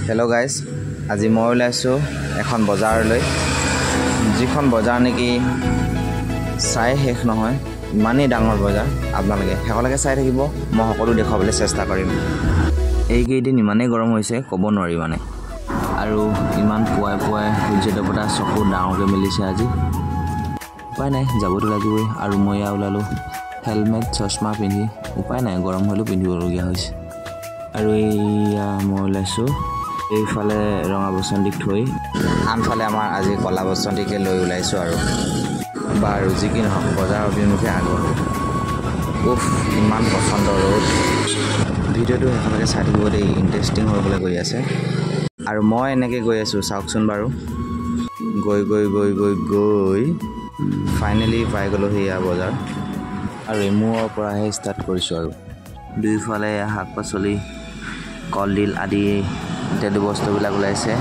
Hello' guys, আজি মই ওলাইছোঁ এখন বজাৰলৈ, যিখন বজাৰ নেকি চাই শেষ নহয়, ইমানেই ডাঙৰ বজাৰ। আপোনালোকে শেষলৈকে চাই থাকিব, মই সকলো দেখুৱাবলৈ চেষ্টা কৰিম। এইকেইদিন ইমানেই গৰম হৈছে ক'ব নোৱাৰি মানে, আৰু ইমান পুৱাই পুৱাই সূৰ্য দেৱতা চকু ডাঙৰকৈ মেলিছে আজি। উপায় নাই, যাবতো লাগিবই। আৰু মই এয়া ওলালোঁ হেলমেট চশমা পিন্ধি, উপায় নাই, গৰম হ'লেও পিন্ধিবলগীয়া হৈছে। আৰু এয়া মই ওলাইছোঁ এইফালে ৰঙা বসন্তিক থৈ, আনফালে আমাৰ আজি কলা বসন্তিকে লৈ ওলাইছোঁ। আৰু বাৰু যি কি নহওক, বজাৰ অভিমুখে আগত ইমান পচন্দ ৰ'দ। ভিডিঅ'টো শেষলৈকে চাই থাকিব দেই, ইণ্টাৰেষ্টিং হ'বলৈ গৈ আছে। আৰু মই এনেকৈ গৈ আছোঁ, চাওকচোন বাৰু। গৈ গৈ গৈ গৈ গৈ ফাইনেলি পাই গ'লোঁ সেয়া বজাৰ। আৰু এমুৰৰ পৰাহে ষ্টাৰ্ট কৰিছোঁ। আৰু দুইফালে শাক পাচলি, কলডিল আদি ইত্যাদি বস্তুবিলাক ওলাইছে।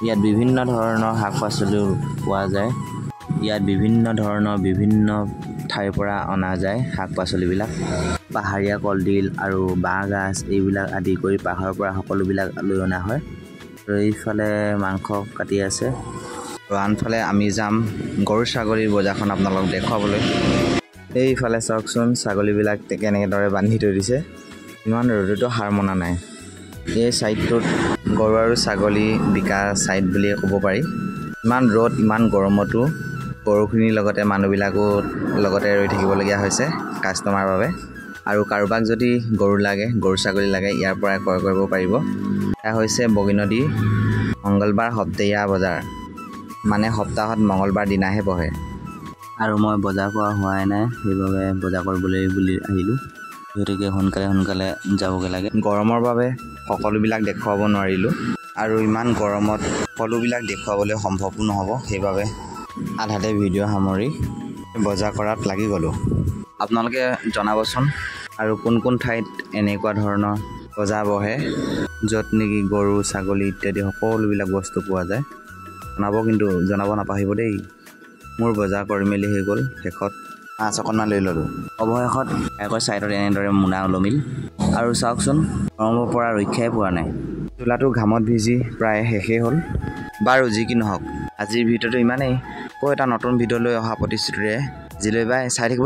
ইয়াত বিভিন্ন ধৰণৰ শাক পাচলি পোৱা যায়। ইয়াত বিভিন্ন ঠাইৰ পৰা অনা যায় শাক পাচলিবিলাক। পাহাৰীয়া কলডিল আৰু বাঁহগাজ এইবিলাক আদি কৰি পাহাৰৰ পৰা সকলোবিলাক লৈ অনা হয়। আৰু এইফালে মাংস কাটি আছে। আৰু আনফালে আমি যাম গৰু ছাগলীৰ বজাৰখন আপোনালোকক দেখুৱাবলৈ। এইফালে চাওকচোন, ছাগলীবিলাক কেনেদৰে বান্ধি থৈ দিছে, ইমান ৰ'দতো হাৰ মনা নাই। এই ছাইডটোত গৰু আৰু ছাগলী বিকা ছাইড বুলিয়ে ক'ব পাৰি। ইমান ৰ'দ, ইমান গৰমতো গৰুখিনিৰ লগতে মানুহবিলাকো লগতে ৰৈ থাকিবলগীয়া হৈছে কাষ্টমাৰৰ বাবে। আৰু কাৰোবাক যদি গৰু লাগে, গৰু ছাগলী লাগে, ইয়াৰ পৰাই ক্ৰয় কৰিব পাৰিব। এয়া হৈছে বগীনদী মংগলবাৰ সপ্তাহীয়া বজাৰ, মানে সপ্তাহত মঙলবাৰ দিনাহে বহে। আৰু মই বজাৰ কৰা হোৱাই নাই, সেইবাবে বজাৰ কৰিবলৈ বুলি আহিলোঁ। গতিকে সোনকালে যাবগৈ লাগে। গৰমৰ বাবে সকলোবিলাক দেখুৱাব নোৱাৰিলোঁ, আৰু ইমান গৰমত সকলোবিলাক দেখুৱাবলৈ সম্ভৱো নহ'ব। সেইবাবে আধাতে ভিডিঅ' সামৰি বজাৰ কৰাত লাগি গ'লোঁ। আপোনালোকে জনাবচোন, আৰু কোন কোন ঠাইত এনেকুৱা ধৰণৰ বজাৰ বহে, য'ত নেকি গৰু ছাগলী ইত্যাদি সকলোবিলাক বস্তু পোৱা যায়। জনাব নাপাহৰিব দেই। মোৰ বজাৰ কৰি মেলি হৈ গ'ল। শেষত মাছ অকণমান লৈ ল'লোঁ। অৱশেষত আকৌ ছাইডত এনেদৰে মোনা ওলমিল। আৰু চাওকচোন, গৰমৰ পৰা ৰক্ষাই পোৱা নাই। চোলাটো ঘামত ভিজি প্ৰায় শেষেই হ'ল। বাৰু যি কি নহওক, আজিৰ ভিডিঅ'টো ইমানেই। আকৌ এটা নতুন ভিডিঅ' লৈ অহা প্ৰতিশ্ৰুতিৰে আজিলৈ বাই, চাই থাকিব।